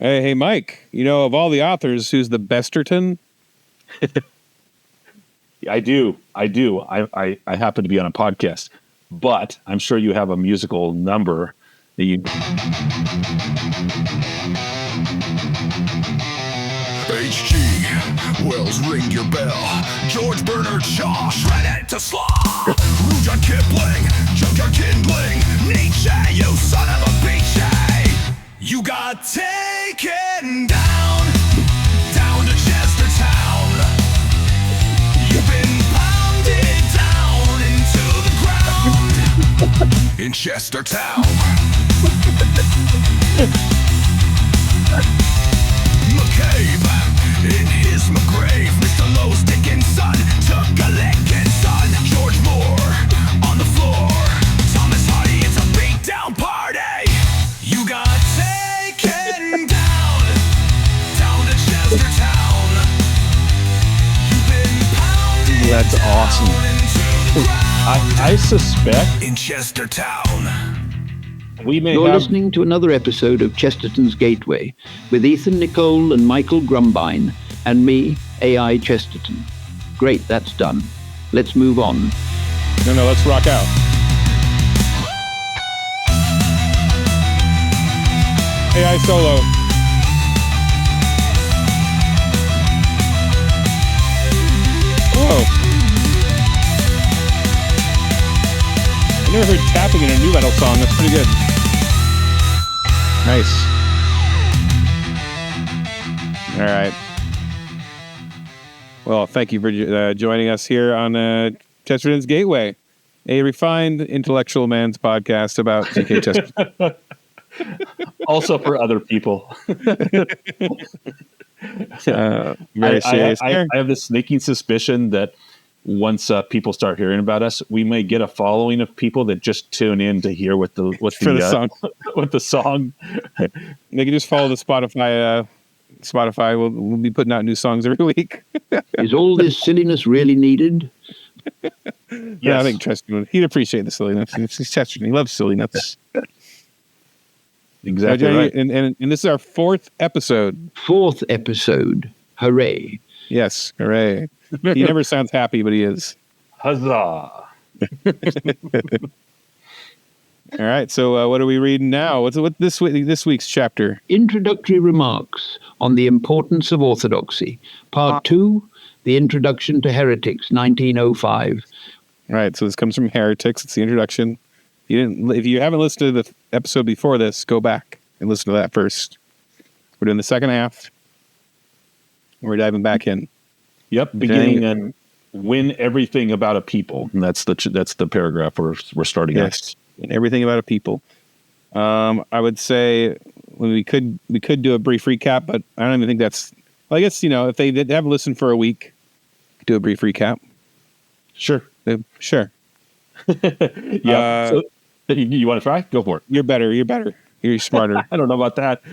Hey, Mike, of all the authors, who's the Chesterton? I do. I happen to be on a podcast, but I'm sure you have a musical number that you. HG, Wells, ring your bell. George Bernard Shaw, shredded to slaw. Rudyard Kipling, Junkyard Kindling. Nietzsche, you son of a peachy. You got taken down to Chestertown. You've been pounded down into the ground in Chestertown. McCabe, in his McGrave, Mr. Lowe's Dickinson took a licking, son. George Moore on the floor. Thomas Hardy, it's a beatdown party. You got taken down to Chestertown. You've been pounded. That's awesome. I suspect in Chestertown. You're listening to another episode of Chesterton's Gateway with Ethan Nicolle and Michael Grumbine and me, AI Chesterton. Great, that's done. Let's move on. No, let's rock out. AI solo. Whoa. I never heard tapping in a new metal song. That's pretty good. Nice. All right. Well, thank you for joining us here on Chesterton's Gateway, a refined intellectual man's podcast about G.K. Chesterton. also for other people. Very serious. I have this sneaking suspicion that once people start hearing about us, we may get a following of people that just tune in to hear what the song. What the song. They can just follow the Spotify. Spotify will be putting out new songs every week. Is all this silliness really needed? Yeah, I think Chesterton he'd appreciate the silliness. He's Chesterton. He loves silliness. Exactly right. And this is our fourth episode. Fourth episode. Hooray. Yes, hooray. He never sounds happy, but he is. Huzzah. All right, so what are we reading now? What's this week's chapter? Introductory remarks on the importance of Orthodoxy. Part 2, the introduction to heretics, 1905. All right, so this comes from Heretics. It's the introduction. If you haven't listened to the episode before this, go back and listen to that first. We're doing the second half. We're diving back in. Yep, beginning and win everything about a people. And that's the paragraph we're starting at. And everything about a people. I would say we could do a brief recap, but I don't even think that's. Well, I guess if they haven't listened for a week, do a brief recap. Sure. Sure. Yeah. So, you want to try? Go for it. You're better. You're smarter. I don't know about that.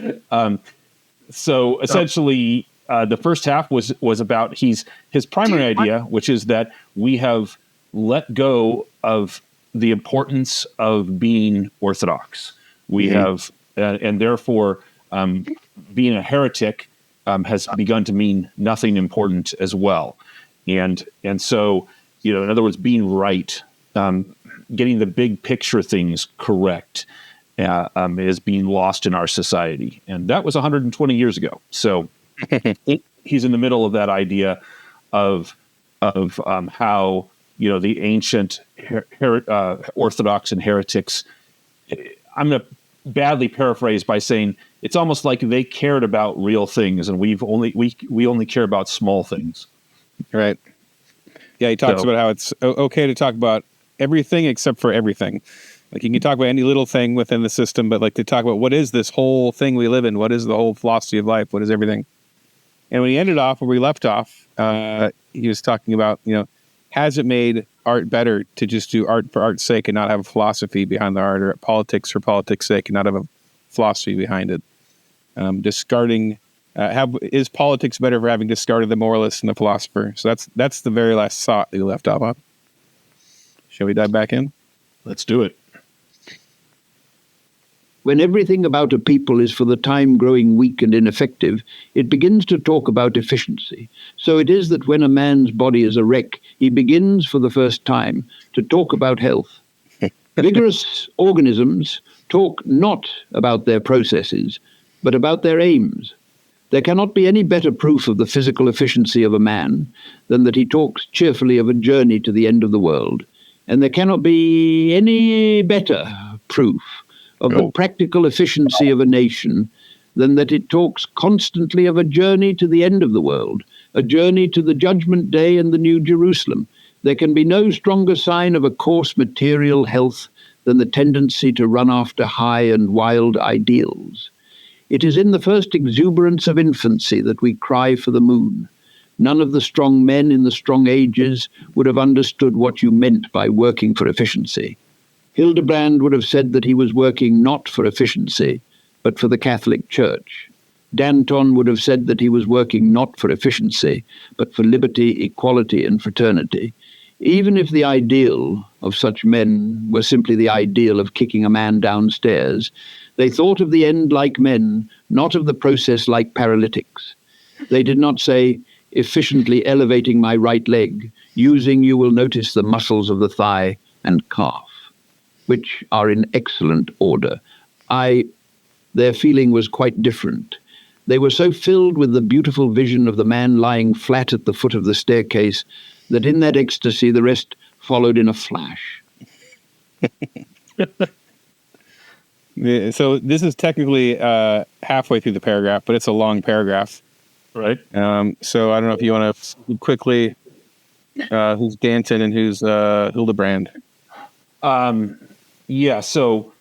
So essentially, the first half was about his primary idea, which is that we have let go of the importance of being Orthodox. We have, and therefore, being a heretic has begun to mean nothing important as well. And so, in other words, being right, getting the big picture things correct, is being lost in our society. And that was 120 years ago. So he's in the middle of that idea of how, the ancient Orthodox and heretics, I'm going to badly paraphrase by saying it's almost like they cared about real things and we only care about small things. Right. Yeah, he talks about how it's okay to talk about everything except for everything. Like you can talk about any little thing within the system, but like to talk about what is this whole thing we live in? What is the whole philosophy of life? What is everything? And when he ended off where we left off, he was talking about, has it made art better to just do art for art's sake and not have a philosophy behind the art, or politics for politics' sake and not have a philosophy behind it? Discarding, is politics better for having discarded the moralist and the philosopher? So that's the very last thought that we left off on. Shall we dive back in? Let's do it. When everything about a people is for the time growing weak and ineffective, it begins to talk about efficiency. So it is that when a man's body is a wreck, he begins for the first time to talk about health. Vigorous organisms talk not about their processes, but about their aims. There cannot be any better proof of the physical efficiency of a man than that he talks cheerfully of a journey to the end of the world. And there cannot be any better proof of the practical efficiency of a nation than that it talks constantly of a journey to the end of the world, a journey to the judgment day and the New Jerusalem. There can be no stronger sign of a coarse material health than the tendency to run after high and wild ideals. It is in the first exuberance of infancy that we cry for the moon. None of the strong men in the strong ages would have understood what you meant by working for efficiency. Hildebrand would have said that he was working not for efficiency, but for the Catholic Church. Danton would have said that he was working not for efficiency, but for liberty, equality, and fraternity. Even if the ideal of such men were simply the ideal of kicking a man downstairs, they thought of the end like men, not of the process like paralytics. They did not say, efficiently elevating my right leg, using, you will notice, the muscles of the thigh and calf, which are in excellent order. Their feeling was quite different. They were so filled with the beautiful vision of the man lying flat at the foot of the staircase that in that ecstasy the rest followed in a flash. So this is technically halfway through the paragraph, but it's a long paragraph. Right. So I don't know if you want to quickly, who's Danton and who's Hildebrand? Yeah. So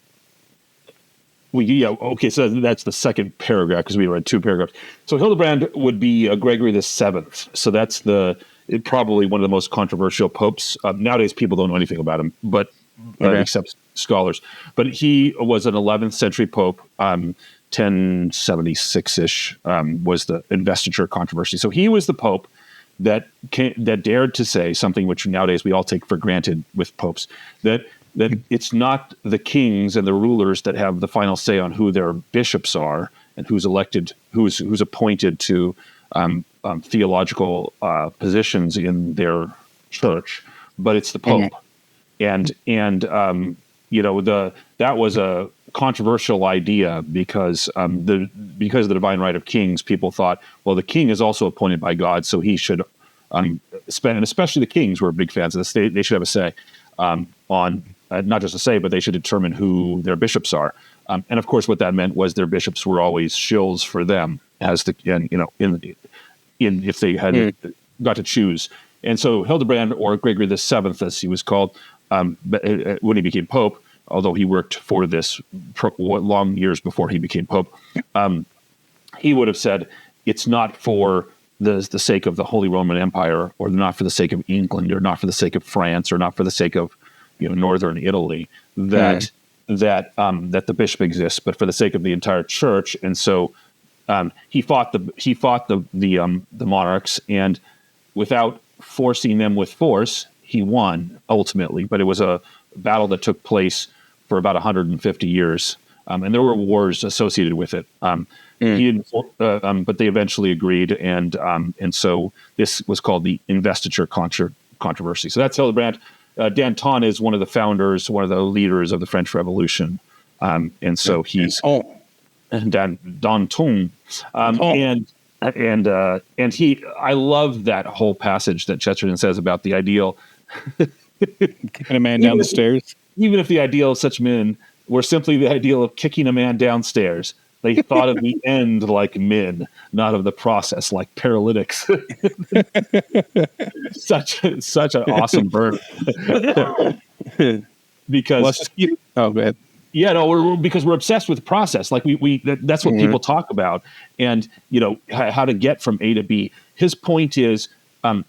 okay. So that's the second paragraph because we read two paragraphs. So Hildebrand would be Gregory the Seventh. So that's probably one of the most controversial popes. Nowadays, people don't know anything about him, but except scholars. But he was an 11th century pope. 1076-ish was the investiture controversy. So he was the pope that dared to say something which nowadays we all take for granted with popes, that it's not the kings and the rulers that have the final say on who their bishops are and who's elected, who's appointed to theological positions in their church, but it's the pope. And that was a controversial idea because of the divine right of kings. People thought, well, the king is also appointed by God, so he should spend, and especially the kings were big fans of this. They should have a say on not just a say, but they should determine who their bishops are. And of course, what that meant was their bishops were always shills for them if they had got to choose. And so Hildebrand, or Gregory the Seventh, as he was called, when he became pope, although he worked for this long years before he became pope, he would have said it's not for the sake of the Holy Roman Empire, or not for the sake of England, or not for the sake of France, or not for the sake of northern Italy that the bishop exists, but for the sake of the entire church. And so he fought the monarchs, and without forcing them with force, he won ultimately. But it was a battle that took place for about 150 years, and there were wars associated with it. He didn't, but they eventually agreed, and so this was called the investiture controversy. So that's Hildebrand. Danton is one of the founders, one of the leaders of the French Revolution, and so he's Danton, and he. I love that whole passage that Chesterton says about the ideal. Kicking a man down the stairs. Even if the ideal of such men were simply the ideal of kicking a man downstairs, they thought of the end like men, not of the process like paralytics. such an awesome burn. Because go ahead. Yeah, no, because we're obsessed with process. Like that's what people talk about, and how to get from A to B. His point is, and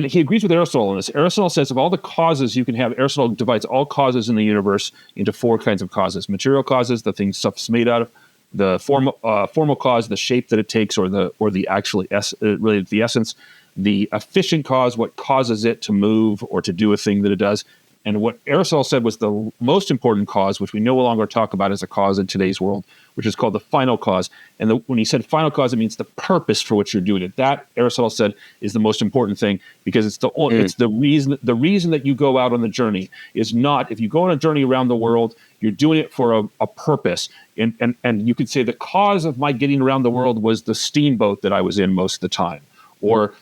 he agrees with Aristotle on this. Aristotle says of all the causes you can have, Aristotle divides all causes in the universe into four kinds of causes: material causes, the thing stuff's made out of; the formal cause, the shape that it takes, or the actually related to the essence; the efficient cause, what causes it to move or to do a thing that it does; And what Aristotle said was the most important cause, which we no longer talk about as a cause in today's world, which is called the final cause. And when he said final cause, it means the purpose for which you're doing it. That, Aristotle said, is the most important thing, because it's the reason that you go out on the journey is not, if you go on a journey around the world, you're doing it for a purpose. And you could say the cause of my getting around the world was the steamboat that I was in most of the time, or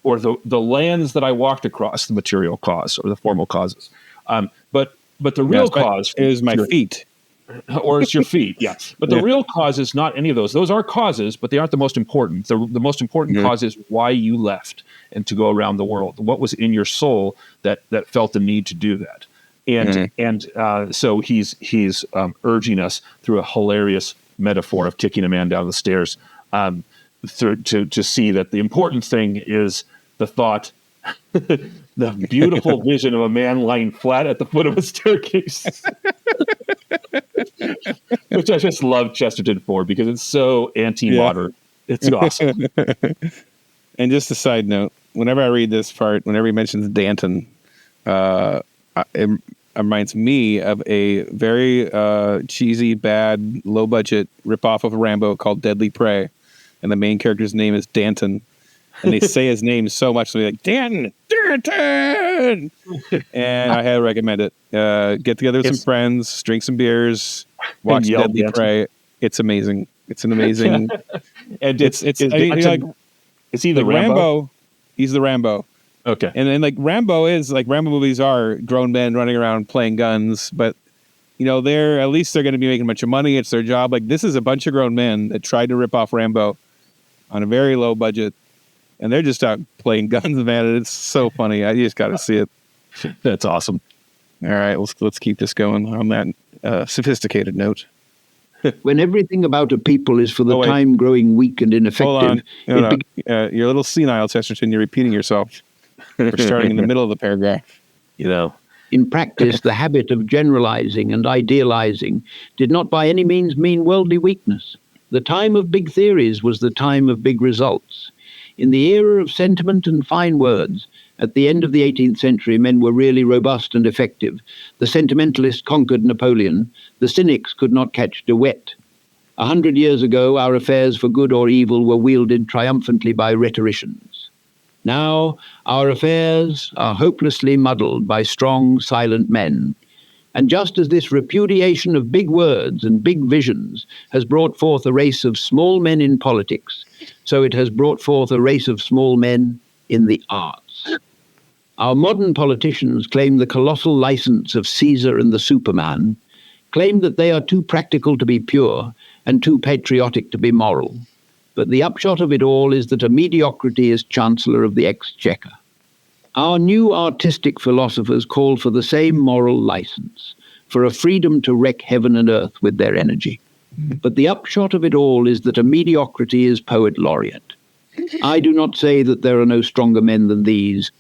or the lands that I walked across, the material cause or the formal causes. But the real cause is my feet. Or it's your feet, yeah. But the real cause is not any of those. Those are causes, but they aren't the most important. The most important cause is why you left and to go around the world. What was in your soul that felt the need to do that? And so he's urging us through a hilarious metaphor of kicking a man down the stairs to see that the important thing is the thought, the beautiful vision of a man lying flat at the foot of a staircase, which I just love Chesterton for, because it's so anti-modern. Yeah. It's awesome. And just a side note, whenever I read this part, whenever he mentions Danton, it reminds me of a very cheesy, bad, low-budget ripoff of Rambo called Deadly Prey, and the main character's name is Danton. And they say his name so much, so they're like, Danton! And I highly recommend it. Get together with some friends, drink some beers, watch Deadly Prey. It's amazing. It's an amazing... And is he the Rambo? He's the Rambo. Okay. And then Rambo movies are grown men running around playing guns, but at least they're going to be making a bunch of money. It's their job. This is a bunch of grown men that tried to rip off Rambo on a very low budget, and they're just out playing guns, man. And it's so funny. You just got to see it. That's awesome. All right, let's keep this going on that sophisticated note. When everything about a people is for the time growing weak and ineffective. Hold on. You're a little senile, Chesterton. You're repeating yourself. For starting in the middle of the paragraph. In practice, the habit of generalizing and idealizing did not by any means mean worldly weakness. The time of big theories was the time of big results. In the era of sentiment and fine words, at the end of the 18th century, men were really robust and effective. The sentimentalists conquered Napoleon. The cynics could not catch De Wet. 100 years ago, our affairs for good or evil were wielded triumphantly by rhetoricians. Now, our affairs are hopelessly muddled by strong, silent men. And just as this repudiation of big words and big visions has brought forth a race of small men in politics, so it has brought forth a race of small men in the arts. Our modern politicians claim the colossal license of Caesar and the Superman, claim that they are too practical to be pure and too patriotic to be moral. But the upshot of it all is that a mediocrity is Chancellor of the Exchequer. Our new artistic philosophers call for the same moral license, for a freedom to wreck heaven and earth with their energy. But the upshot of it all is that a mediocrity is poet laureate. I do not say that there are no stronger men than these,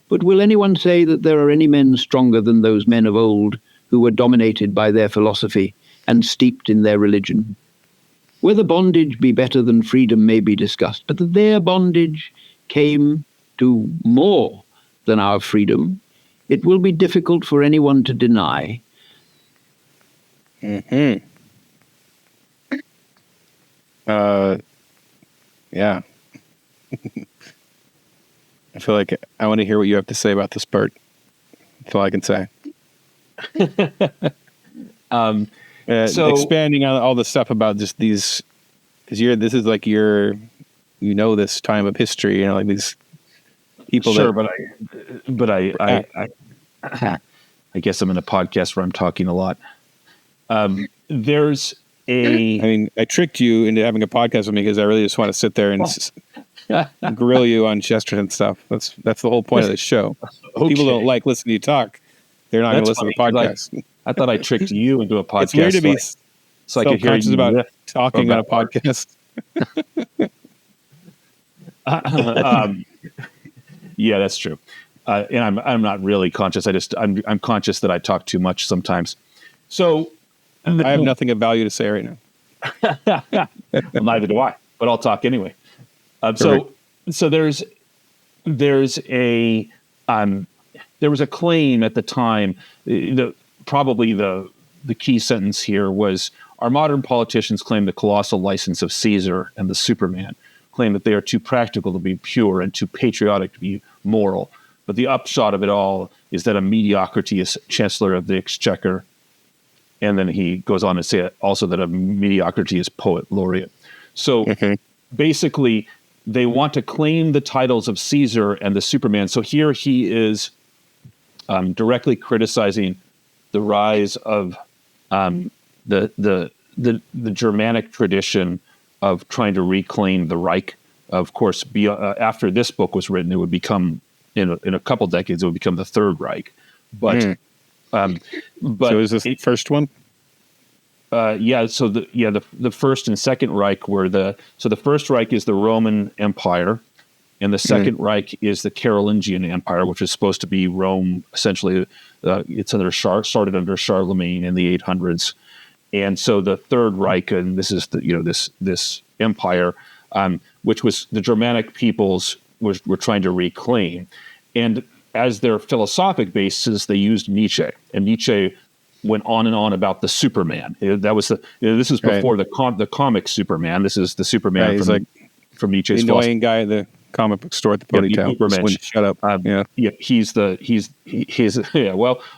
but will anyone say that there are any men stronger than those men of old who were dominated by their philosophy and steeped in their religion? Whether bondage be better than freedom may be discussed, but that their bondage came to more than our freedom, it will be difficult for anyone to deny. Yeah. I feel like I want to hear what you have to say about this part. That's all I can say. So expanding on all the stuff about just these, because this is like this time of history, like these people. Sure, but I guess I'm in a podcast where I'm talking a lot. There's I tricked you into having a podcast with me because I really just want to sit there and grill you on Chesterton stuff. That's the whole point of this show. Okay. People don't like listening to you talk. They're not going to listen to the podcast. I thought I tricked you into a podcast. It's weird to be so I could hear you about talking on a podcast. Yeah, that's true. And I'm not really conscious. I'm conscious that I talk too much sometimes. So I have nothing of value to say right now. Well, neither do I, but I'll talk anyway. So there's there was a claim at the time. Probably the key sentence here was, our modern politicians claim the colossal license of Caesar and the Superman, claim that they are too practical to be pure and too patriotic to be moral. But the upshot of it all is that a mediocrity is Chancellor of the Exchequer. And then he goes on to say also that a mediocrity is poet laureate. So basically, they want to claim the titles of Caesar and the Superman. So here he is directly criticizing the rise of the Germanic tradition of trying to reclaim the Reich. Of course, after this book was written, it would become in a couple decades it would become the Third Reich. But so is this the first one? So the First and Second Reich were the First Reich is the Roman Empire, and the Second Reich is the Carolingian Empire, which is supposed to be Rome. Essentially, it's started under Charlemagne in the 800s, and so the Third Reich, and this is this empire, which was the Germanic peoples were trying to reclaim, and as their philosophic basis, they used Nietzsche, and Nietzsche went on and on about the Superman. That was this is before the comic Superman. This is the Superman from Nietzsche's the annoying guy at the comic book store at the ponytail. Shut up. He's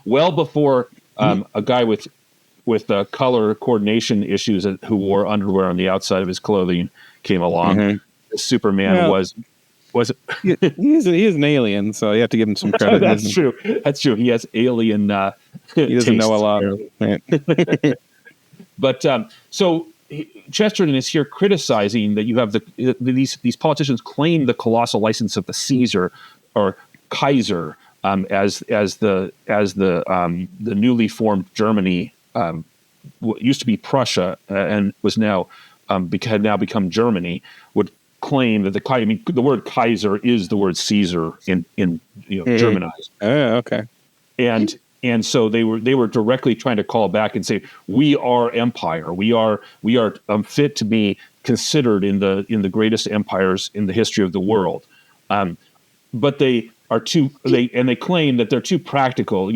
well before a guy with color coordination issues who wore underwear on the outside of his clothing came along. Superman was he is an alien, so you have to give him some credit. That's true. He has alien he doesn't know a lot. But so Chesterton is here criticizing that you have these politicians claim the colossal license of the Caesar or Kaiser as the newly formed Germany, used to be Prussia and was now had now become Germany, would claim that the word Kaiser is the word Caesar in Germanized. Oh, okay. And so they were directly trying to call back and say, we are empire. We are fit to be considered in the greatest empires in the history of the world. But they are they claim that they're too practical.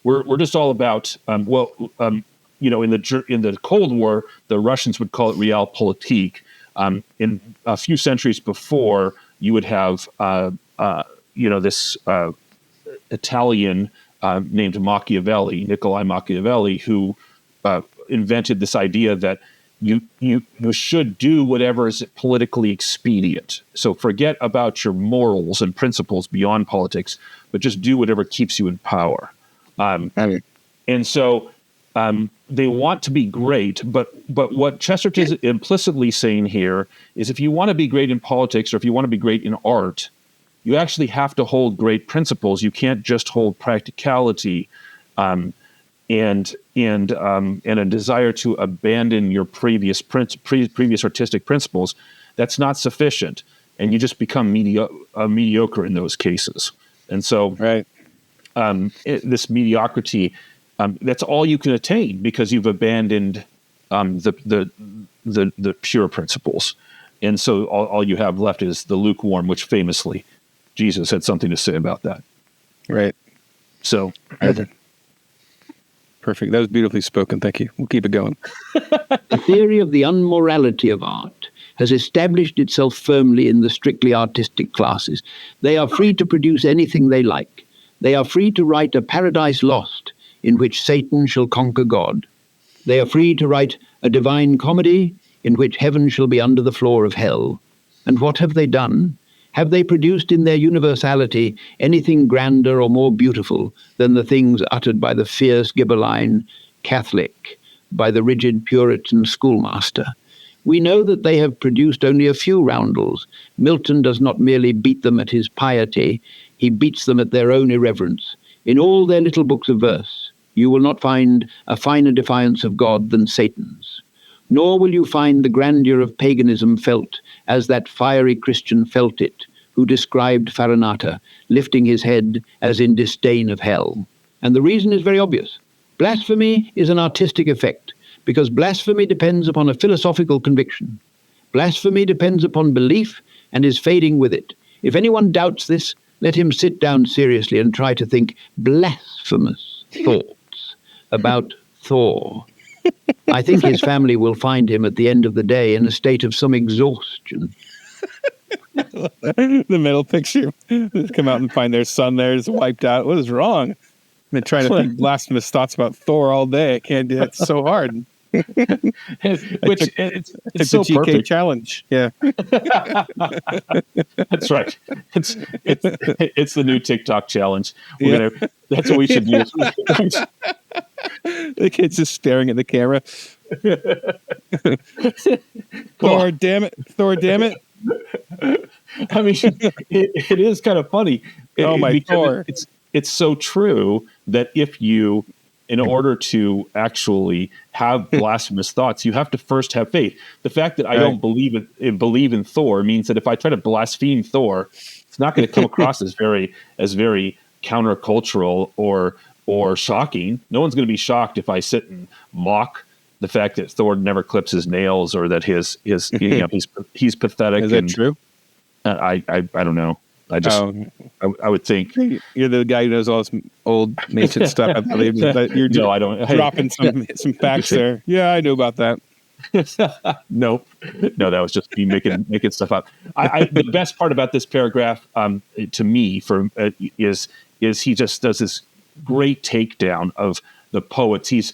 We're just all about in the Cold War, the Russians would call it realpolitik. In a few centuries before, you would have this Italian named Machiavelli, Nicolle Machiavelli, who invented this idea that you should do whatever is politically expedient. So forget about your morals and principles beyond politics, but just do whatever keeps you in power. And so they want to be great, but what Chesterton is implicitly saying here is if you want to be great in politics or if you want to be great in art, you actually have to hold great principles. You can't just hold practicality and a desire to abandon your previous artistic principles. That's not sufficient, and you just become mediocre in those cases. And so, this mediocrity, that's all you can attain because you've abandoned the pure principles, and so all you have left is the lukewarm, which famously Jesus had something to say about that. Right. So. Perfect. That was beautifully spoken. Thank you. We'll keep it going. The theory of the unmorality of art has established itself firmly in the strictly artistic classes. They are free to produce anything they like. They are free to write a paradise lost in which Satan shall conquer God. They are free to write a divine comedy in which heaven shall be under the floor of hell. And what have they done? Have they produced in their universality anything grander or more beautiful than the things uttered by the fierce Ghibelline Catholic, by the rigid Puritan schoolmaster? We know that they have produced only a few roundels. Milton does not merely beat them at his piety, he beats them at their own irreverence. In all their little books of verse, you will not find a finer defiance of God than Satan's. Nor will you find the grandeur of paganism felt as that fiery Christian felt it, who described Farinata, lifting his head as in disdain of hell. And the reason is very obvious. Blasphemy is an artistic effect, because blasphemy depends upon a philosophical conviction. Blasphemy depends upon belief and is fading with it. If anyone doubts this, Let him sit down seriously and try to think blasphemous thoughts about Thor. I think his family will find him at the end of the day in a state of some exhaustion. The middle picture. Come out and find their son there is wiped out. What is wrong? I've been trying to think blasphemous thoughts about Thor all day. I can't do it. It's so hard. It's so a GK perfect. challenge. Yeah. That's right. It's the new TikTok challenge. Yeah. That's what we should use. The kid's just staring at the camera. Thor, damn it. Thor, damn it. I mean, it is kind of funny. Oh, my Thor. It's so true that if you, in order to actually have blasphemous thoughts, you have to first have faith. The fact that I don't believe in Thor means that if I try to blaspheme Thor, it's not going to come across as very countercultural or shocking. No one's going to be shocked if I sit and mock the fact that Thor never clips his nails or that he's pathetic. Is that true? I don't know. I would think you're the guy who knows all this old ancient stuff. I believe that you're no, I don't. dropping some facts there. Yeah, I knew about that. No, that was just me making stuff up. The best part about this paragraph, to me, is he just does this great takedown of the poets. He's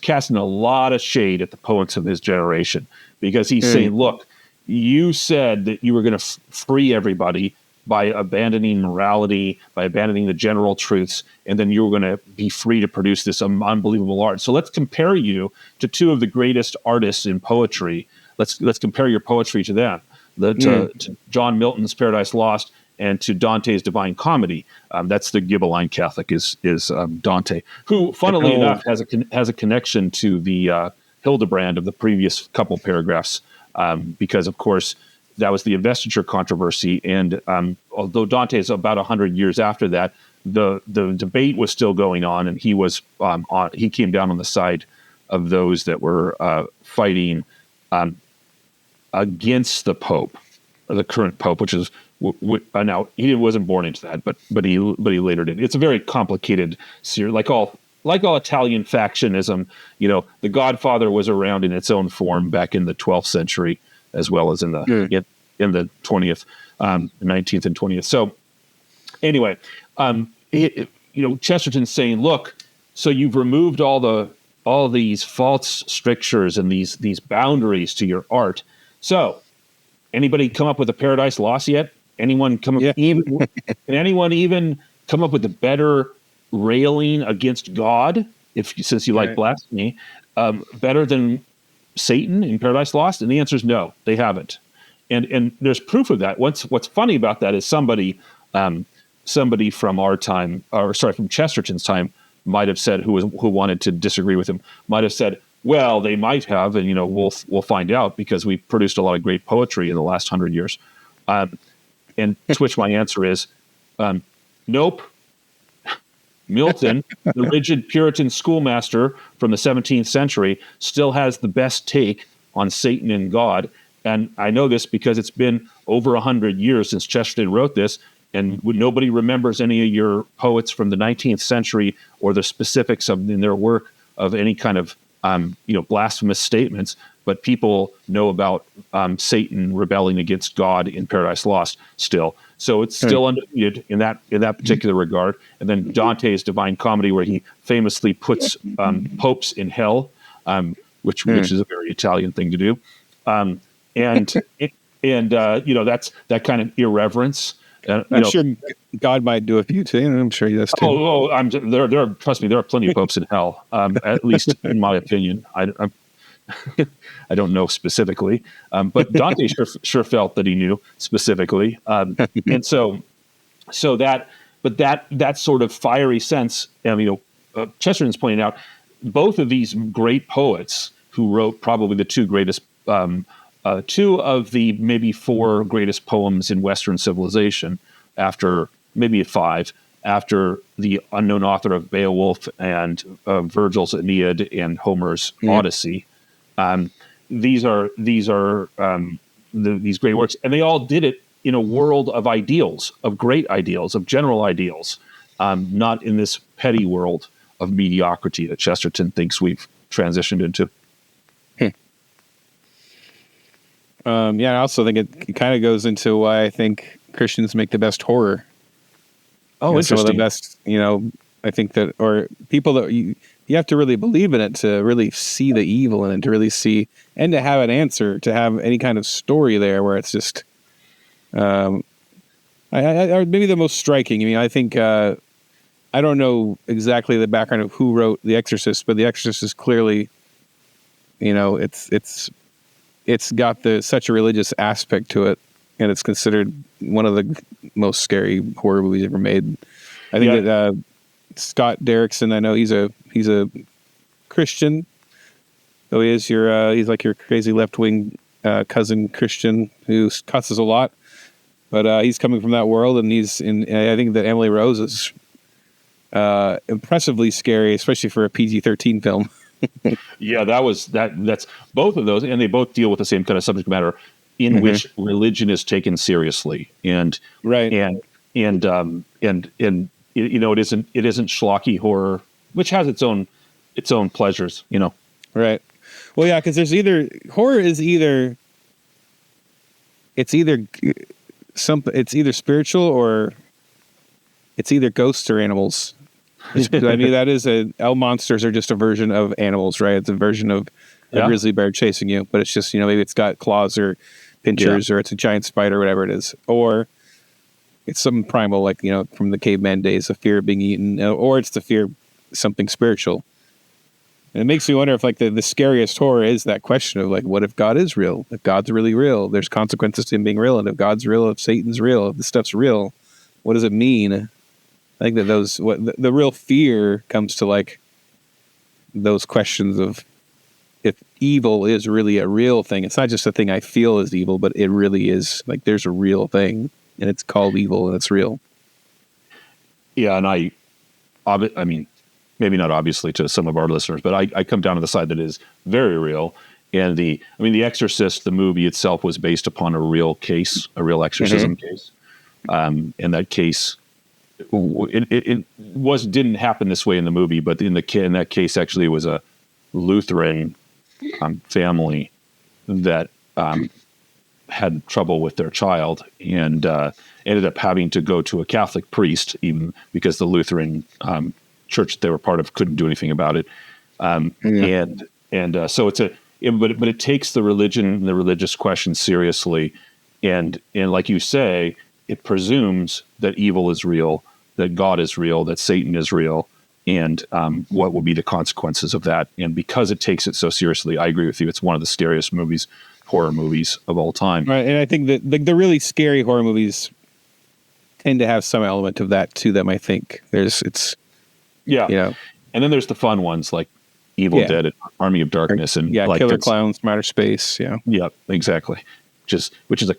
casting a lot of shade at the poets of his generation because he's saying, look, you said that you were going to free everybody by abandoning morality, by abandoning the general truths, and then you were going to be free to produce this unbelievable art. So let's compare you to two of the greatest artists in poetry. Let's compare your poetry to them, to John Milton's Paradise Lost and to Dante's Divine Comedy. That's the Ghibelline Catholic is Dante, who, funnily enough, has a connection to the Hildebrand of the previous couple paragraphs. Because, of course, that was the investiture controversy. And although Dante is about 100 years after that, the debate was still going on, and he came down on the side of those that were fighting against the Pope, or the current Pope, which is now he wasn't born into that, but he later did. It's a very complicated series, like all Italian factionism. The Godfather was around in its own form back in the 12th century, as well as in the 20th, 19th and 20th. So anyway, Chesterton's saying, look, so you've removed all these false strictures and these boundaries to your art. So anybody come up with a Paradise Lost yet? Anyone come up, can anyone even come up with a better railing against God, since you like blasphemy, better than Satan in Paradise Lost? And the answer is no, they haven't. And there's proof of that. What's funny about that is somebody from our time, from Chesterton's time, might have said, who wanted to disagree with him, might have said, well, they might have, and we'll find out because we produced a lot of great poetry in the last 100 years. And to which my answer is, nope. Milton, the rigid Puritan schoolmaster from the 17th century, still has the best take on Satan and God. And I know this because it's been over 100 years since Chesterton wrote this, and nobody remembers any of your poets from the 19th century or the specifics in their work of any kind of blasphemous statements. But people know about Satan rebelling against God in Paradise Lost still. So it's still undefeated in that particular regard. And then Dante's Divine Comedy, where he famously puts popes in hell, which is a very Italian thing to do. That's that kind of irreverence. I'm sure God might do a few too. I'm sure he does too. Trust me, there are plenty of popes in hell. At least in my opinion. I don't know specifically, but Dante sure felt that he knew specifically, and so that sort of fiery sense. Chesterton's pointing out both of these great poets who wrote probably the two greatest, two of the maybe four greatest poems in Western civilization, after maybe five, after the unknown author of Beowulf and Virgil's Aeneid and Homer's Odyssey. These are these great works, and they all did it in a world of ideals, of great ideals, of general ideals, not in this petty world of mediocrity that Chesterton thinks we've transitioned into. I also think it kind of goes into why I think Christians make the best horror. Oh, interesting. Some of the best, I think that, or people that you have to really believe in it to really see the evil in it, to really see, and to have an answer, to have any kind of story there where it's just, maybe the most striking. I mean, I think, I don't know exactly the background of who wrote The Exorcist, but The Exorcist is clearly, it's got such a religious aspect to it, and it's considered one of the most scary horror movies ever made. I think that Scott Derrickson, I know he's a Christian, though he's like your crazy left wing cousin Christian who cusses a lot, but he's coming from that world, and I think that Emily Rose is impressively scary, especially for a PG-13 film. Yeah, that's both of those, and they both deal with the same kind of subject matter in which religion is taken seriously, and it isn't schlocky horror, which has its own pleasures, Right. Well, yeah, because horror is either spiritual or it's either ghosts or animals. I mean, monsters are just a version of animals, right? It's a version of a grizzly bear chasing you, but it's just, maybe it's got claws or pinchers or it's a giant spider, whatever it is. Or it's some primal, like, from the caveman days, the fear of being eaten, or it's the fear of something spiritual. And it makes me wonder if, like, the scariest horror is that question of, like, what if God is real? If God's really real, there's consequences to him being real. And if God's real, if Satan's real, if this stuff's real, what does it mean? I think that the real fear comes to, like, those questions of if evil is really a real thing. It's not just a thing I feel is evil, but it really is, like, there's a real thing and it's called evil and it's real. Yeah. And I mean, maybe not obviously to some of our listeners, but I come down to the side that is very real. And The Exorcist, the movie itself, was based upon a real case, a real exorcism case. And that case, it didn't happen this way in the movie, but in that case, actually, it was a Lutheran family that had trouble with their child and ended up having to go to a Catholic priest, even because the Lutheran church that they were part of couldn't do anything about it. So but it takes the religion and the religious question seriously, and like you say, it presumes that evil is real, that God is real, that Satan is real, and what will be the consequences of that. And because it takes it so seriously, I agree with you. It's one of the scariest horror movies of all time. Right, and I think that the really scary horror movies tend to have some element of that to them. I think and then there's the fun ones like Evil Dead and Army of Darkness, and like Killer Clowns from Outer Space. Yeah, exactly. Which is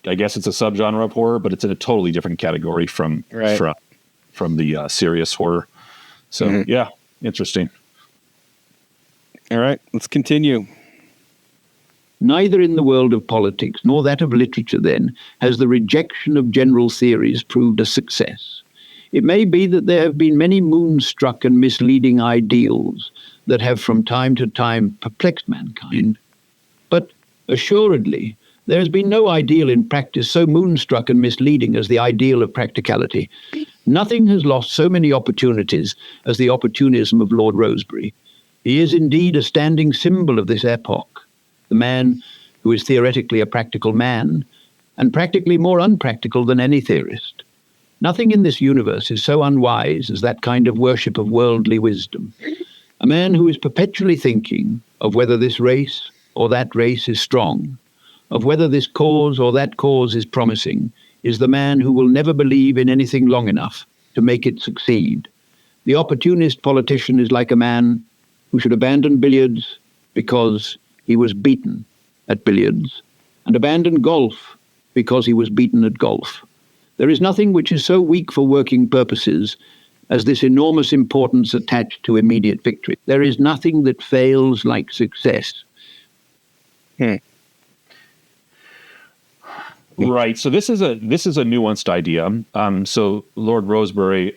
I guess it's a subgenre of horror, but it's in a totally different category from the serious horror. So interesting. All right, let's continue. Neither in the world of politics nor that of literature, then, has the rejection of general theories proved a success. It may be that there have been many moonstruck and misleading ideals that have from time to time perplexed mankind, but assuredly there has been no ideal in practice so moonstruck and misleading as the ideal of practicality. Nothing has lost so many opportunities as the opportunism of Lord Rosebery. He is indeed a standing symbol of this epoch, the man who is theoretically a practical man, and practically more unpractical than any theorist. Nothing in this universe is so unwise as that kind of worship of worldly wisdom. A man who is perpetually thinking of whether this race or that race is strong, of whether this cause or that cause is promising, is the man who will never believe in anything long enough to make it succeed. The opportunist politician is like a man who should abandon billiards because he was beaten at billiards, and abandon golf because he was beaten at golf. There is nothing which is so weak for working purposes as this enormous importance attached to immediate victory. There is nothing that fails like success. Yeah, Right. So this is a nuanced idea. So Lord Rosebery,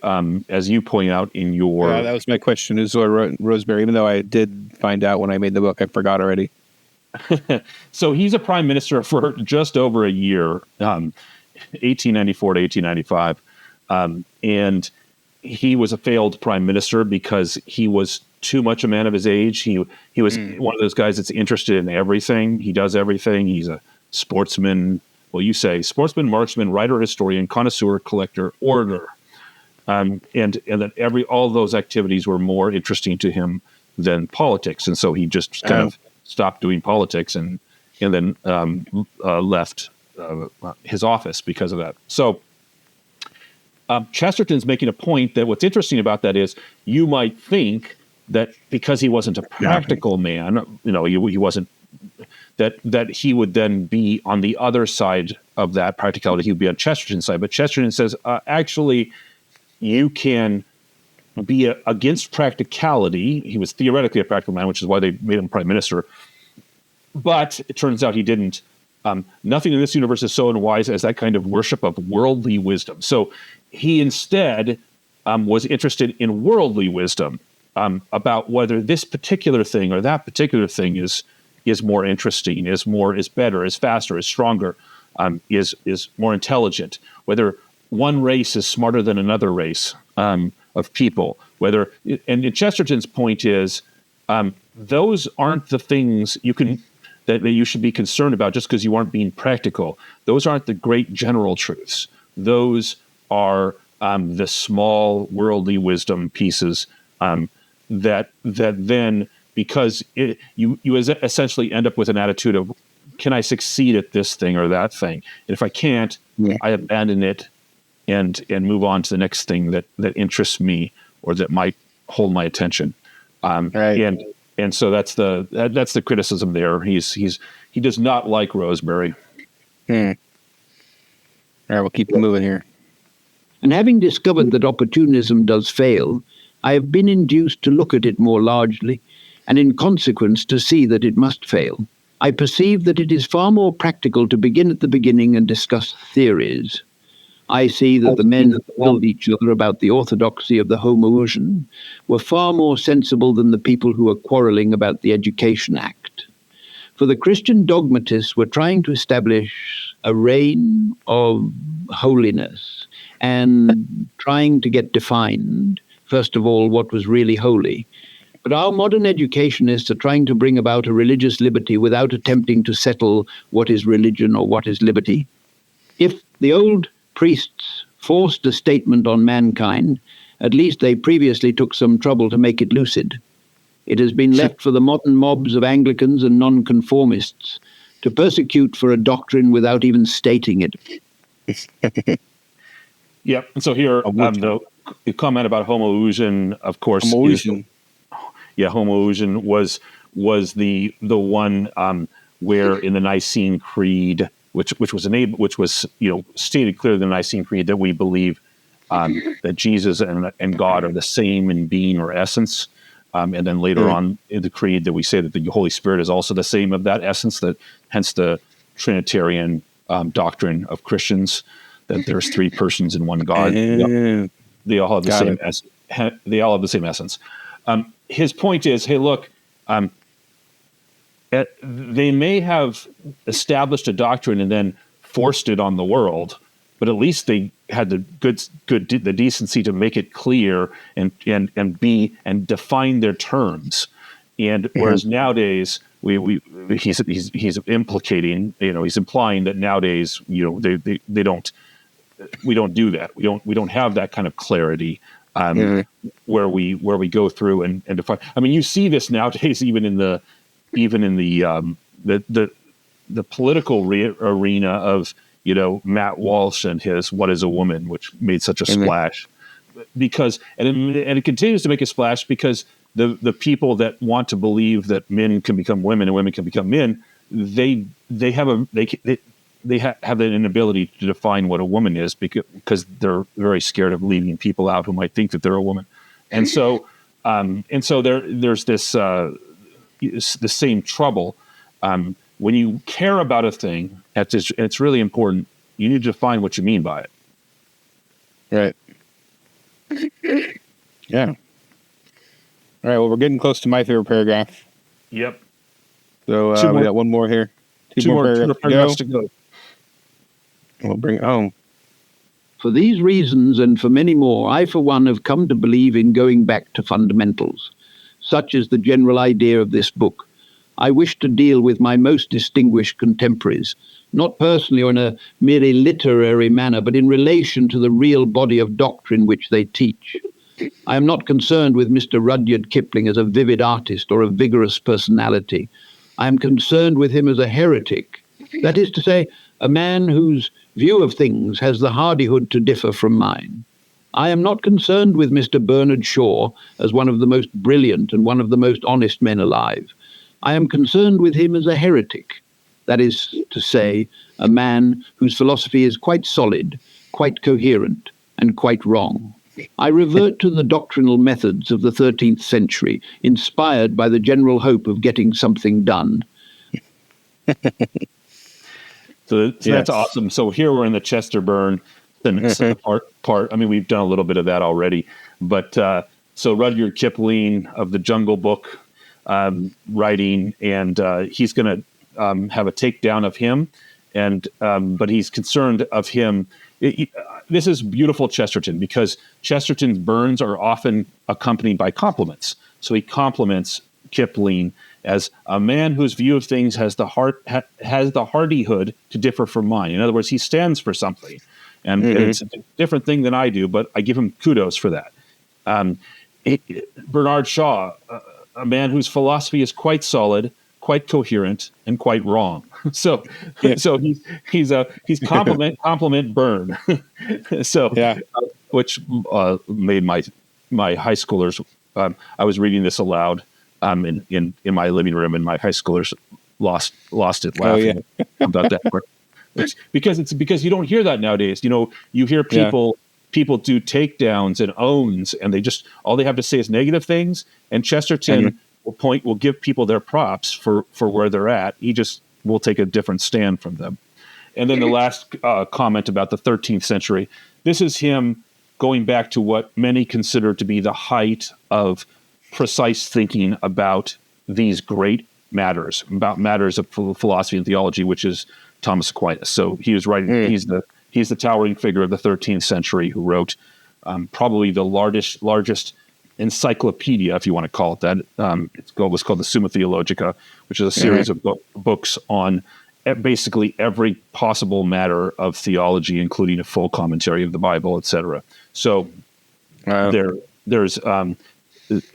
as you point out in your that was my question. Is Lord Rosebery? Even though I did find out when I made the book, I forgot already. So he's a prime minister for just over a year, 1894 to 1895, and he was a failed prime minister because he was too much a man of his age. He was one of those guys that's interested in everything. He does everything. He's a sportsman. Well, you say sportsman, marksman, writer, historian, connoisseur, collector, orator, and that all those activities were more interesting to him than politics, and so he just kind of stopped doing politics and then left his office because of that. So Chesterton's making a point that what's interesting about that is you might think that because he wasn't a practical man, he wasn't, that he would then be on the other side of that practicality. He would be on Chesterton's side. But Chesterton says, actually, you can be against practicality. He was theoretically a practical man, which is why they made him prime minister. But it turns out he didn't. Nothing in this universe is so unwise as that kind of worship of worldly wisdom. So he instead was interested in worldly wisdom about whether this particular thing or that particular thing is more interesting, is better, is faster, is stronger, is more intelligent. Whether one race is smarter than another race of people. And Chesterton's point is those aren't the things that you should be concerned about just because you aren't being practical. Those aren't the great general truths. Those are the small worldly wisdom pieces that then, because you essentially end up with an attitude of, can I succeed at this thing or that thing? And if I can't, I abandon it and move on to the next thing that interests me or that might hold my attention. Right. And so that's the criticism there. He does not like Rosebery. All right, we'll keep moving here. And having discovered that opportunism does fail, I have been induced to look at it more largely, and in consequence to see that it must fail. I perceive that it is far more practical to begin at the beginning and discuss theories. I see that the men who told each other about the orthodoxy of the homoousion were far more sensible than the people who were quarreling about the Education Act. For the Christian dogmatists were trying to establish a reign of holiness and trying to get defined, first of all, what was really holy. But our modern educationists are trying to bring about a religious liberty without attempting to settle what is religion or what is liberty. If the old priests forced a statement on mankind, at least they previously took some trouble to make it lucid. It has been left for the modern mobs of Anglicans and nonconformists to persecute for a doctrine without even stating it. Yep. And so here, the comment about homoousion, of course, homoousion was the one where in the Nicene Creed, which was stated clearly in the Nicene Creed that we believe that Jesus and God are the same in being or essence, and then later on in the Creed that we say that the Holy Spirit is also the same of that essence. That hence the Trinitarian doctrine of Christians that there's three persons in one God. They all have the same. They all have the same essence. His point is, hey, look. They may have established a doctrine and then forced it on the world, but at least they had the the decency to make it clear and define their terms. And whereas nowadays he's implicating, he's implying that nowadays they don't. We don't do that. We don't have that kind of clarity where we go through and define. I mean, you see this nowadays even in the political arena of Matt Walsh and his "What is a Woman," which made such a splash, because it continues to make a splash because the people that want to believe that men can become women and women can become men, they have an inability to define what a woman is because they're very scared of leaving people out who might think that they're a woman, and so there's this. The same trouble when you care about a thing. It's really important You need to define what you mean by it. Right. Yeah. All right. Well, we're getting close to my favorite paragraph. Yep. So we got one more here. Two more paragraphs to go. We'll bring it home. For these reasons and for many more, I, for one, have come to believe in going back to fundamentals. Such is the general idea of this book. I wish to deal with my most distinguished contemporaries, not personally or in a merely literary manner, but in relation to the real body of doctrine which they teach. I am not concerned with Mr. Rudyard Kipling as a vivid artist or a vigorous personality. I am concerned with him as a heretic, that is to say, a man whose view of things has the hardihood to differ from mine. I am not concerned with Mr. Bernard Shaw as one of the most brilliant and one of the most honest men alive. I am concerned with him as a heretic, that is to say, a man whose philosophy is quite solid, quite coherent, and quite wrong. I revert to the doctrinal methods of the 13th century, inspired by the general hope of getting something done. So that's awesome. So here we're in the Chesterton part. I mean, we've done a little bit of that already, but so Rudyard Kipling of the Jungle Book writing, and he's going to have a takedown of him, and but he's concerned of him. This is beautiful Chesterton, because Chesterton's burns are often accompanied by compliments. So he compliments Kipling as a man whose view of things has the hardihood to differ from mine. In other words, he stands for something, and it's a different thing than I do, but I give him kudos for that. Bernard Shaw, a man whose philosophy is quite solid, quite coherent, and quite wrong. So he's compliment burn. Which made my high schoolers. I was reading this aloud in my living room, and my high schoolers lost it laughing about that part. Because you don't hear that nowadays. You hear people do takedowns and owns, and all they have to say is negative things. And Chesterton will give people their props for where they're at. He just will take a different stand from them. And then the last comment about the 13th century. This is him going back to what many consider to be the height of precise thinking about these great matters, about matters of philosophy and theology, which is Thomas Aquinas. So he was writing. He's the towering figure of the 13th century who wrote probably the largest encyclopedia, if you want to call it that. It was called the Summa Theologica, which is a series of books on basically every possible matter of theology, including a full commentary of the Bible, etc. So there's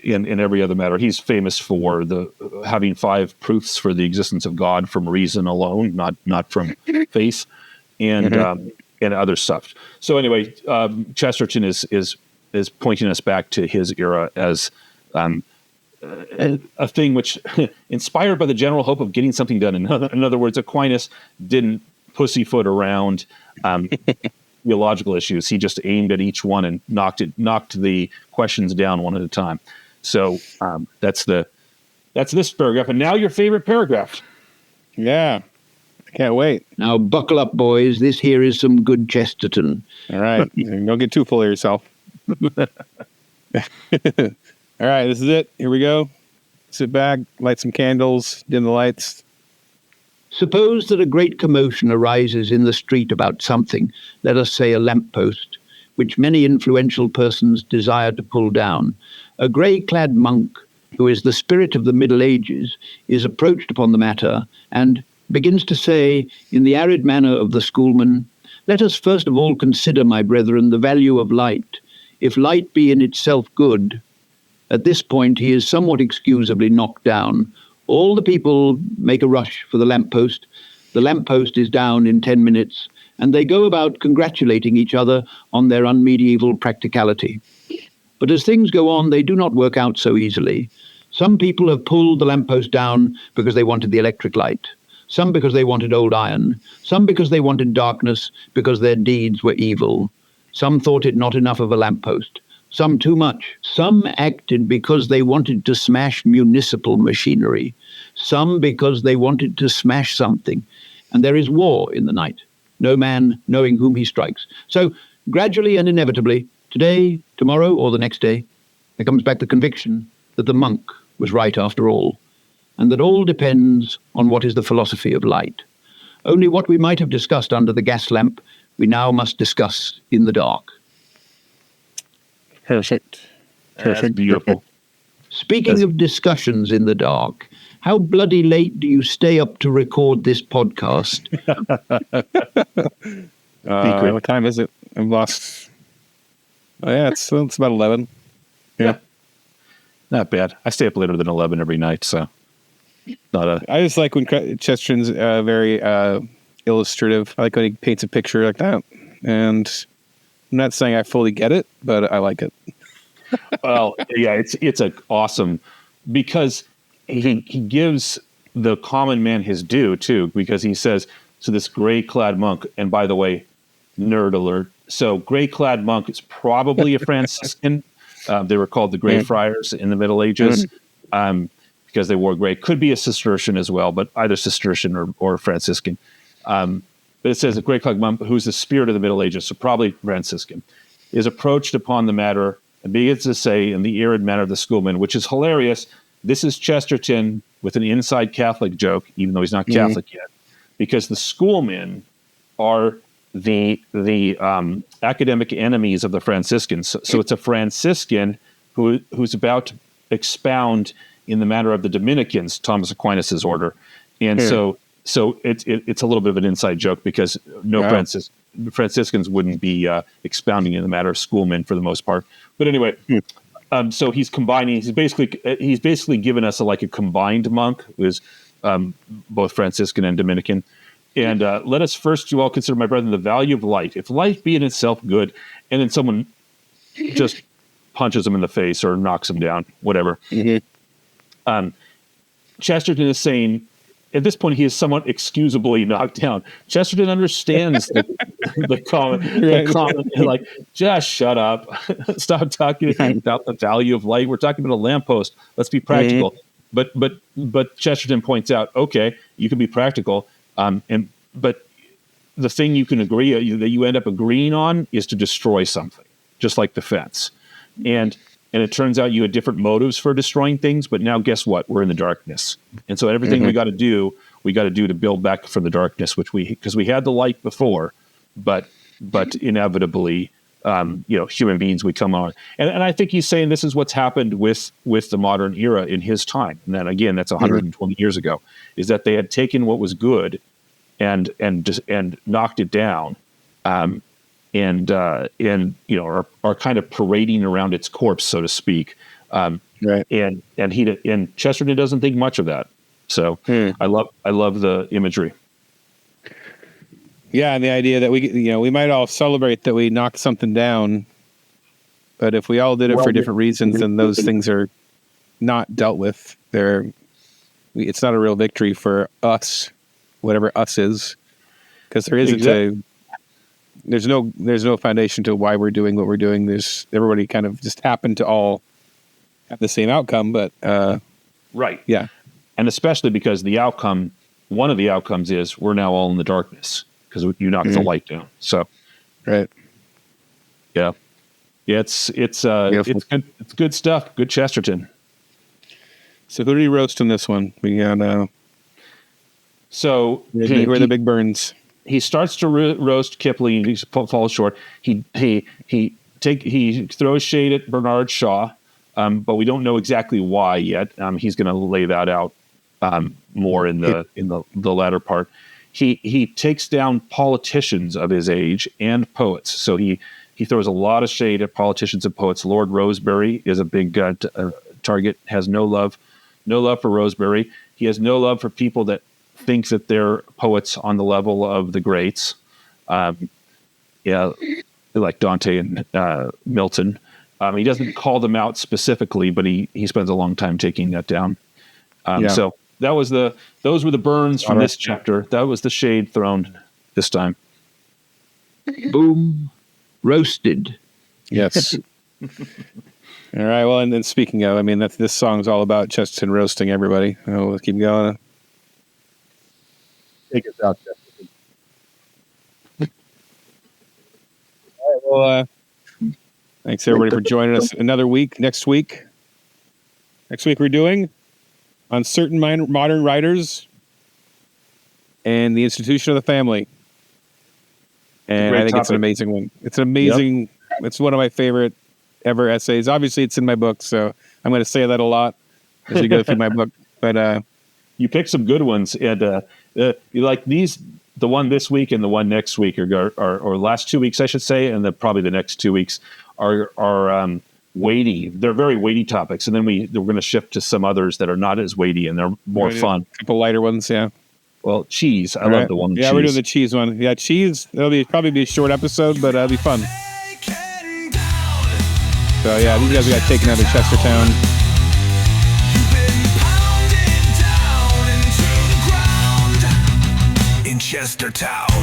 in every other matter, he's famous for having 5 proofs for the existence of God from reason alone, not from faith, and other stuff. So anyway, Chesterton is pointing us back to his era as a thing which, inspired by the general hope of getting something done. In other words, Aquinas didn't pussyfoot around theological issues. He just aimed at each one and knocked the questions down one at a time. So that's this paragraph. And now your favorite paragraph. Yeah. I can't wait. Now buckle up, boys. This here is some good Chesterton. All right. Don't get too full of yourself. All right, this is it. Here we go. Sit back, light some candles, dim the lights. Suppose that a great commotion arises in the street about something, let us say a lamppost, which many influential persons desire to pull down. A grey-clad monk, who is the spirit of the Middle Ages, is approached upon the matter and begins to say, in the arid manner of the schoolman, "Let us first of all consider, my brethren, the value of light. If light be in itself good..." At this point, he is somewhat excusably knocked down. All the people make a rush for the lamppost. The lamppost is down in 10 minutes, and they go about congratulating each other on their unmedieval practicality. But as things go on, they do not work out so easily. Some people have pulled the lamppost down because they wanted the electric light. Some because they wanted old iron. Some because they wanted darkness, because their deeds were evil. Some thought it not enough of a lamppost. Some too much. Some acted because they wanted to smash municipal machinery. Some because they wanted to smash something. And there is war in the night. no man knowing whom he strikes. So gradually and inevitably, today, tomorrow, or the next day, there comes back the conviction that the monk was right after all, and that all depends on what is the philosophy of light. Only what we might have discussed under the gas lamp, we now must discuss in the dark. Perfect. That's beautiful. Speaking of discussions in the dark, how bloody late do you stay up to record this podcast? What time is it? I've lost. Oh yeah, it's about 11. Yeah. Not bad. I stay up later than 11 every night, so not a. I just like when Chesterton's very illustrative. I like when he paints a picture like that. And I'm not saying I fully get it, but I like it. Well, yeah, it's a awesome, because he gives the common man his due too, because he says, so this gray-clad monk, and by the way, nerd alert. So gray-clad monk is probably a Franciscan. They were called the Grey Friars in the Middle Ages because they wore gray. Could be a Cistercian as well, but either Cistercian or Franciscan. But it says a gray-clad monk, who's the spirit of the Middle Ages, so probably Franciscan, is approached upon the matter and begins to say in the arid manner of the schoolman, which is hilarious. This is Chesterton with an inside Catholic joke, even though he's not Catholic yet, because the schoolmen are the academic enemies of the Franciscans. So it's a Franciscan who's about to expound in the manner of the Dominicans, Thomas Aquinas's order, and so it's a little bit of an inside joke, because Franciscans wouldn't be expounding in the matter of schoolmen for the most part. But anyway, so he's combining. He's basically given us a combined monk who is both Franciscan and Dominican. And let us first, you all consider, my brethren, the value of light. If light be in itself good, and then someone just punches him in the face or knocks him down, whatever. Chesterton is saying, at this point, he is somewhat excusably knocked down. Chesterton understands the comment, like, just shut up. Stop talking about the value of light. We're talking about a lamppost. Let's be practical. But Chesterton points out, okay, you can be practical, but the thing you can agree that you end up agreeing on is to destroy something, just like the fence. And it turns out you had different motives for destroying things, but now guess what? We're in the darkness. And so everything we got to do to build back from the darkness, because we had the light before, but inevitably, human beings, we come on. And I think he's saying this is what's happened with the modern era in his time. And then again, that's 120 years ago, is that they had taken what was good and knocked it down. And are kind of parading around its corpse, so to speak. Right. And Chesterton doesn't think much of that. So I love the imagery. Yeah, and the idea that we might all celebrate that we knocked something down, but if we all did it for different reasons, then those things are not dealt with. It's not a real victory for us, whatever us is, because there isn't There's no foundation to why we're doing what we're doing. Everybody kind of just happened to all have the same outcome, but right, yeah, and especially because one of the outcomes is we're now all in the darkness because you knocked the light down. So, right, yeah, it's good stuff. Good Chesterton. So who did he roast in this one? We got so where the big burns. He starts to roast Kipling. He falls short. He throws shade at Bernard Shaw, but we don't know exactly why yet. He's going to lay that out more in the latter part. He takes down politicians of his age and poets. So he throws a lot of shade at politicians and poets. Lord Rosebery is a big target. Has no love for Rosebery. He has no love for people that think that they're poets on the level of the greats, like Dante and Milton. He doesn't call them out specifically, but he spends a long time taking that down. So those were the burns from this chapter. That was the shade thrown this time. Boom, roasted. Yes. All right. Well, and then speaking of, this song's all about Chesterton roasting everybody. We'll keep going. Take us out, Chesterton. Well, thanks everybody for joining us another week. Next week we're doing on certain modern writers and the institution of the family. And I think topic. It's an amazing one. It's an amazing, It's one of my favorite ever essays. Obviously it's in my book, so I'm going to say that a lot as we go through my book. But you picked some good ones, and you like these. The one this week and the one next week, or last 2 weeks, I should say, and probably the next 2 weeks are weighty. They're very weighty topics, and then we're going to shift to some others that are not as weighty and they're more fun. A couple lighter ones, yeah. Well, cheese. I love the one. Yeah, cheese. we're doing the cheese one. Yeah, cheese. It'll probably be a short episode, but it'll be fun. So yeah, these guys got taken out of Chesterton. Chesterton.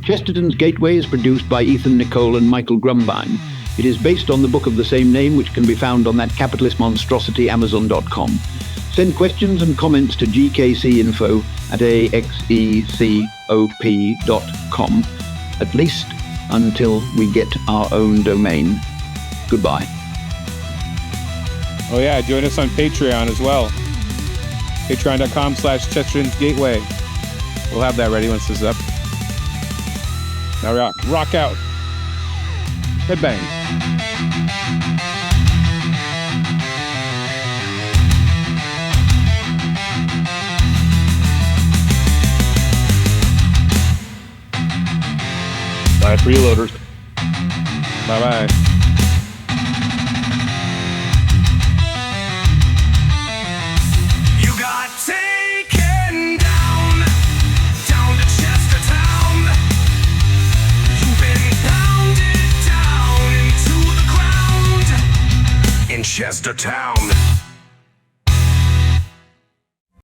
Chesterton's Gateway is produced by Ethan Nicolle and Michael Grumbine. It is based on the book of the same name, which can be found on that capitalist monstrosity Amazon.com. Send questions and comments to GKCinfo at axecop.com, at least until we get our own domain. Goodbye. Oh yeah, join us on Patreon as well. Patreon.com/Chesterton's Gateway. We'll have that ready once this is up. Now rock out. Headbang. Bye, freeloaders. Bye-bye. Chesterton.